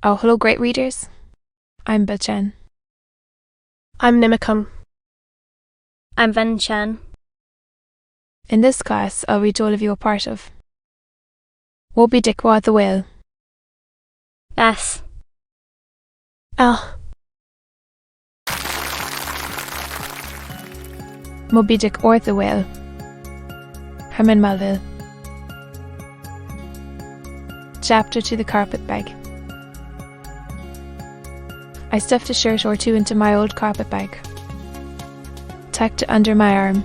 Oh, hello, great readers. I'm Bill-Chen. I'm Nimacum. I'm Ven-Chen. In this class, I'll read all of you a part of Moby-dick or the whale. S. L. Moby-dick or the whale. Herman Melville. Chapter to the carpet bag. I stuffed a shirt or two into my old carpet bag, tacked it under my arm,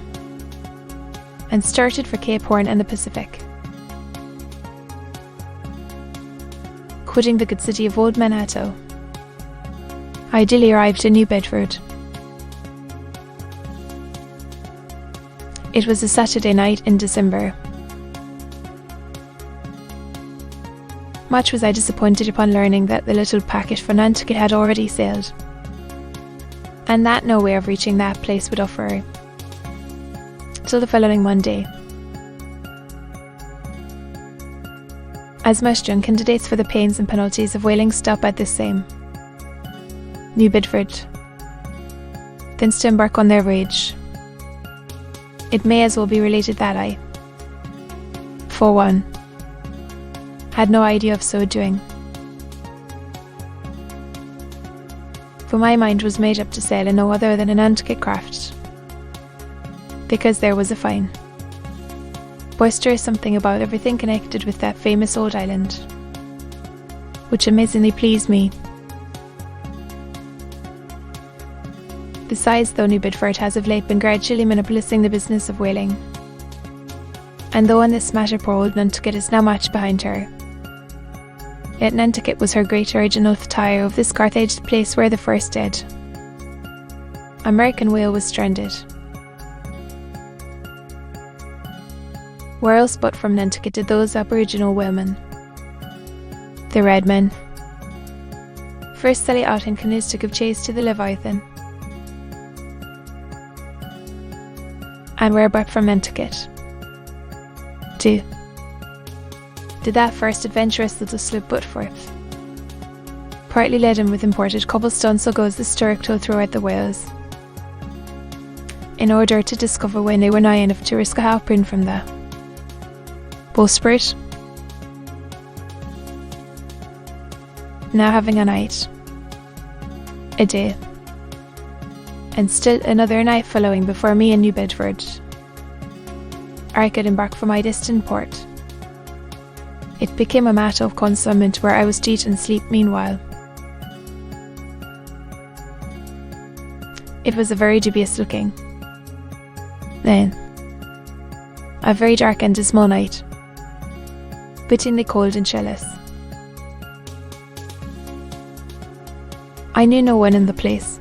and started for Cape Horn and the Pacific. Quitting the good city of Old Manhattan, I ideally arrived in New Bedford. It was a Saturday night in December. Much was I disappointed upon learning that the little packet for Nantucket had already sailed, and that no way of reaching that place would offer till the following Monday. As most young candidates for the pains and penalties of whaling stop at this same New Bedford, thence to embark on their voyage, it may as well be related that I, for one, had no idea of so doing. For my mind was made up to sail in no other than a Nantucket craft, because there was a fine, boisterous something about everything connected with that famous old island, which amazingly pleased me. Besides, though New Bedford has of late been gradually monopolising the business of whaling, and though in this matter poor old Nantucket is now much behind her, yet Nantucket was her great original fauteuil of this Carthage place where the first dead American whale was stranded. Where else but from Nantucket did those aboriginal whalemen, the red men, first sally out in canoes to give chase to the Leviathan? And where but from Nantucket, too, did that first adventurous little sloop put forth, partly laden with imported cobblestone, so goes the Sturrock to throw out the whales, in order to discover when they were nigh enough to risk a harpoon from the bowsprit. Now having a night, a day, and still another night following before me in New Bedford, I could embark for my distant port. It became a matter of consignment where I was to eat and sleep meanwhile. It was a very dubious looking, then a very dark and dismal night, bitterly cold and cheerless. I knew no one in the place.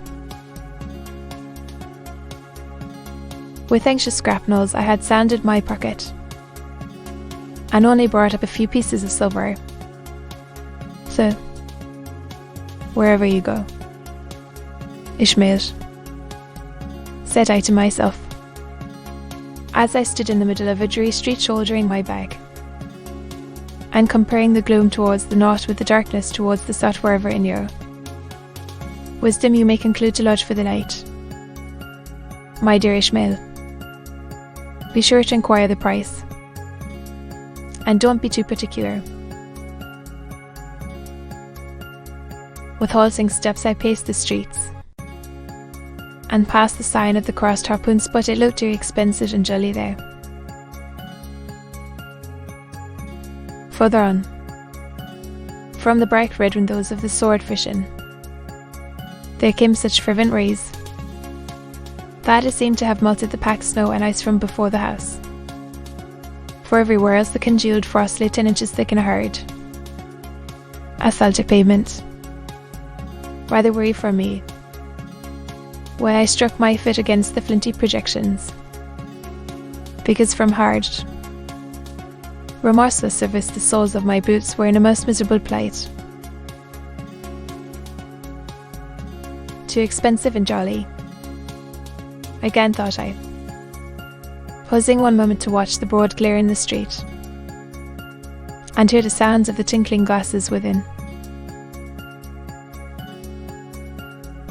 With anxious grapnels I had sounded my pocket, and only brought up a few pieces of silver. So, wherever you go, Ishmael, said I to myself, as I stood in the middle of a dreary street shouldering my bag, and comparing the gloom towards the north with the darkness towards the south wherever in your wisdom you may conclude to lodge for the light. My dear Ishmael, be sure to inquire the price, and don't be too particular. With halting steps I paced the streets, and past the sign of the crossed harpoons, but it looked very expensive and jolly there. Further on, from the bright red windows of the Swordfish Inn, there came such fervent rays that it seemed to have melted the packed snow and ice from before the house. For everywhere else the congealed frost lay 10 inches thick in a hard asphaltic pavement. Rather weary for me, when I struck my foot against the flinty projections, because from hard, remorseless service the soles of my boots were in a most miserable plight. Too expensive and jolly, again thought I, pausing one moment to watch the broad glare in the street, and hear the sounds of the tinkling glasses within.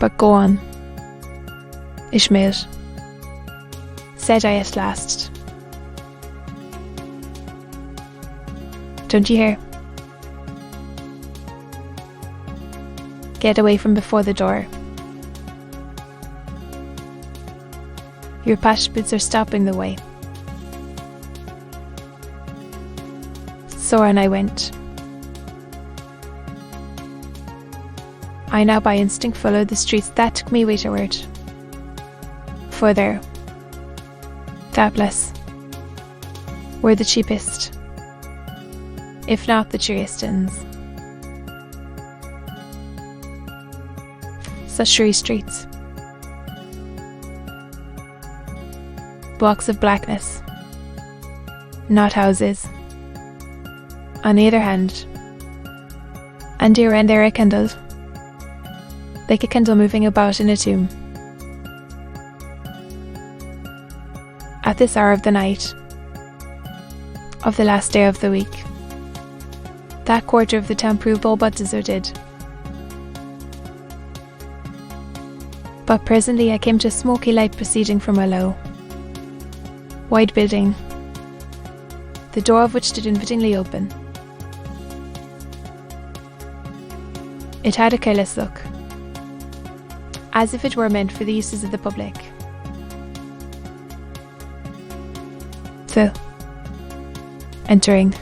But go on, Ishmael, said I at last. Don't you hear? Get away from before the door. Your patch boots are stopping the way. So on I went. I now by instinct followed the streets that took me waiterward. For there, doubtless, were the cheapest, if not the cheeriest inns. Such Shrew streets. Blocks of blackness, not houses. On either hand, and here and there a candle, like a candle moving about in a tomb. At this hour of the night, of the last day of the week, that quarter of the town proved all but deserted. But presently I came to a smoky light proceeding from a low, wide building, the door of which stood invitingly open. It had a careless look, as if it were meant for the uses of the public. So, entering,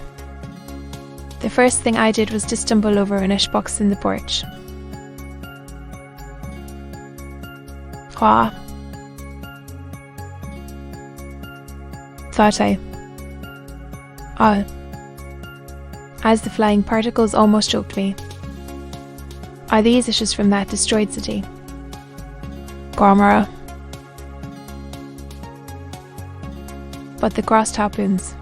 the first thing I did was to stumble over an ash box in the porch. Ah, thought I. Ah, as the flying particles almost choked me. Are these ashes from that destroyed city? Gormara. But the crossed harpoons,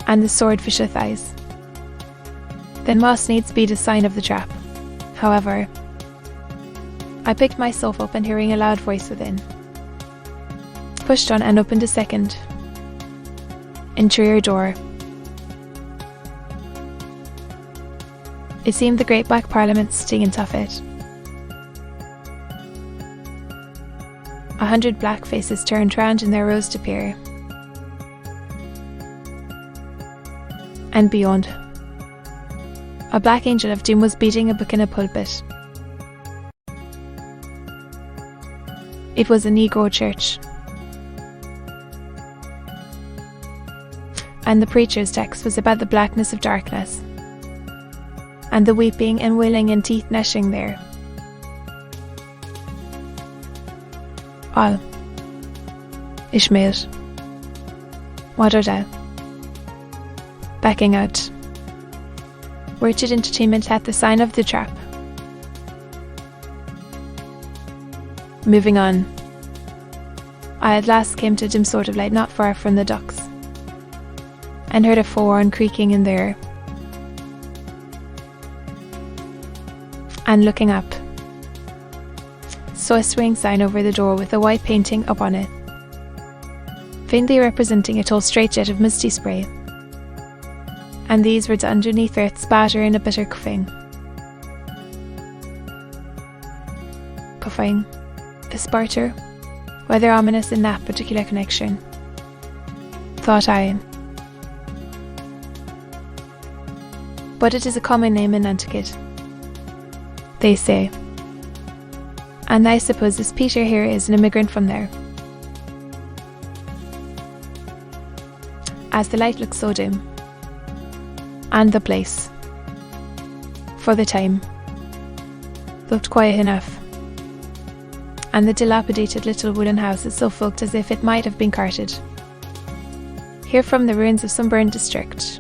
and the swordfish thighs, then must needs be the sign of the trap. However, I picked myself up and hearing a loud voice within, pushed on and opened a second, interior door. It seemed the great black parliament sitting in Tuffet. 100 black faces turned round in their rows to peer. And beyond, a black angel of doom was beating a book in a pulpit. It was a Negro church, and the preacher's text was about the blackness of darkness, and the weeping and wailing and teeth gnashing there. All, Ishmael, what are thou? Backing out. Wretched entertainment hath the sign of the trap. Moving on, I at last came to a dim sort of light not far from the docks, and heard a forehorn creaking in there. And looking up, saw a swing sign over the door with a white painting upon it, faintly representing a tall straight jet of misty spray, and these words underneath earth spatter in a bitter coughing. Coughing, a sparter, whether ominous in that particular connection, thought I. But it is a common name in Nantucket, they say. And I suppose this Peter here is an immigrant from there. As the light looked so dim, and the place, for the time, looked quiet enough, and the dilapidated little wooden house itself looked as if it might have been carted here from the ruins of some burned district,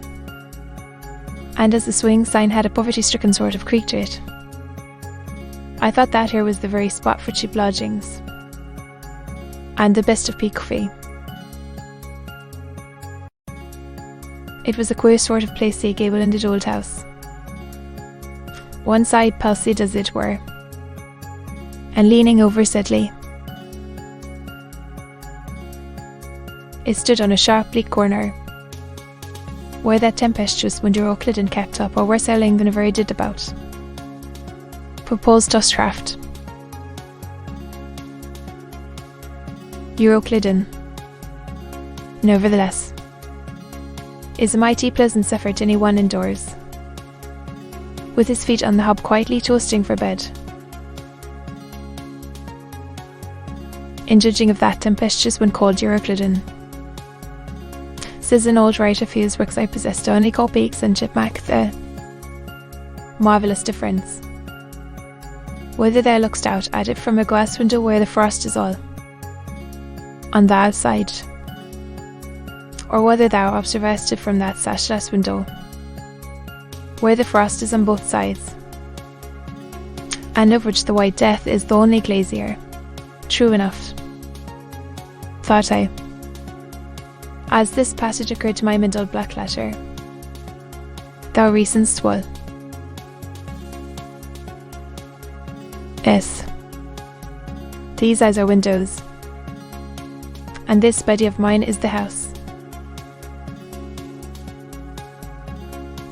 and as the swing sign had a poverty-stricken sort of creak to it, I thought that here was the very spot for cheap lodgings, and the best of peak coffee. It was a queer sort of place, say, gable-ended old house, one side palsied as it were, and leaning over steadily. It stood on a sharp bleak corner, where that tempestuous winter O'Clidden kept up, or worse ailing than ever he did about. Proposed dustcraft, Euroclydon, nevertheless, is a mighty pleasant suffer to anyone indoors, with his feet on the hob quietly toasting for bed. In judging of that tempestuous one called Euroclydon, says an old writer whose works I possessed only copies and chipmack the marvellous difference, whether thou look'st out at it from a glass window where the frost is all on the outside, or whether thou observest it from that sashless window where the frost is on both sides, and of which the white death is the only glazier. True enough, thought I, as this passage occurred to my middle black letter. Thou reason'st well. Yes, these eyes are windows, and this body of mine is the house.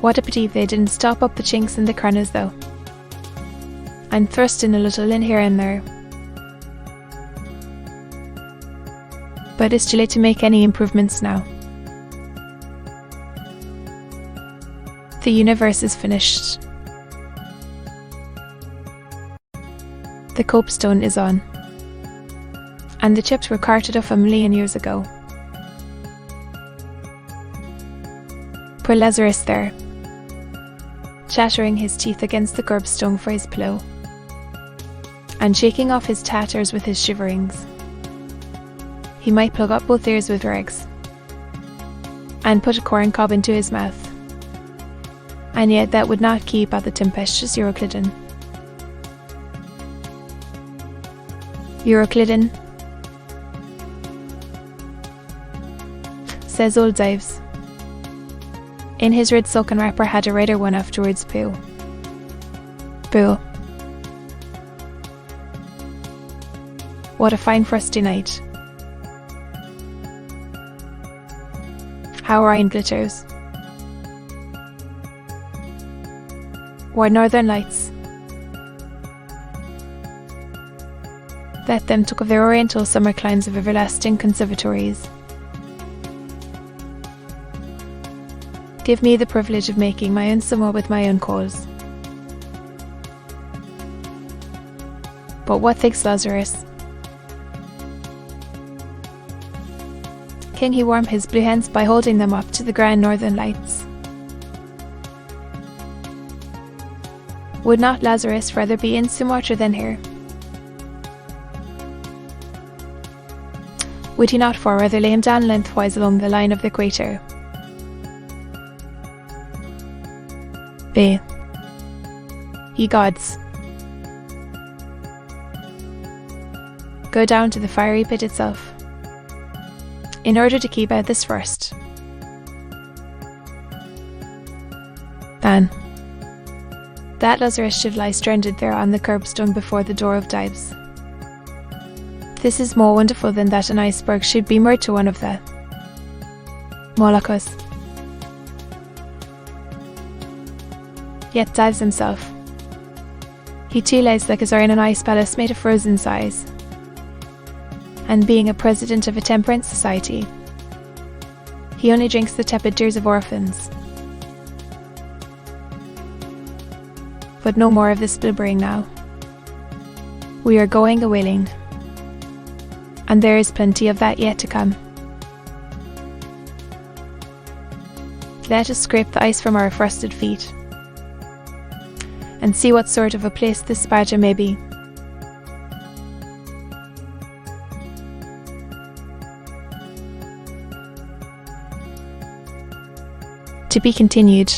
What a pity they didn't stop up the chinks in the corners though, and thrust in a little in here and there. But it's too late to make any improvements now. The universe is finished. The copestone is on, and the chips were carted off a million years ago. Poor Lazarus there, chattering his teeth against the curbstone for his pillow, and shaking off his tatters with his shiverings. He might plug up both ears with rags, and put a corn cob into his mouth, and yet that would not keep out the tempestuous Euroclydon. Euroclydon, says old Dives. In his red silken wrapper had a redder one afterwards. Boo. Boo. What a fine frosty night. How Orion glitters. What northern lights. Let them took of their oriental summer climes of everlasting conservatories. Give me the privilege of making my own summer with my own coals. But what thinks Lazarus? Can he warm his blue hands by holding them up to the grand northern lights? Would not Lazarus rather be in Sumatra than here? Would he not far rather lay him down lengthwise along the line of the equator? Ye gods, go down to the fiery pit itself, in order to keep out this frost. Then, that Lazarus should lie stranded there on the curbstone before the door of Dives. This is more wonderful than that an iceberg should be moored to one of the Moluccas. Yet Dives himself, he too lies like a czar in an ice palace made of frozen sighs, and being a president of a temperance society, he only drinks the tepid tears of orphans. But no more of this blubbering now. We are going a-whaling, and there is plenty of that yet to come. Let us scrape the ice from our frosted feet, and see what sort of a place this Sparta may be. To be continued.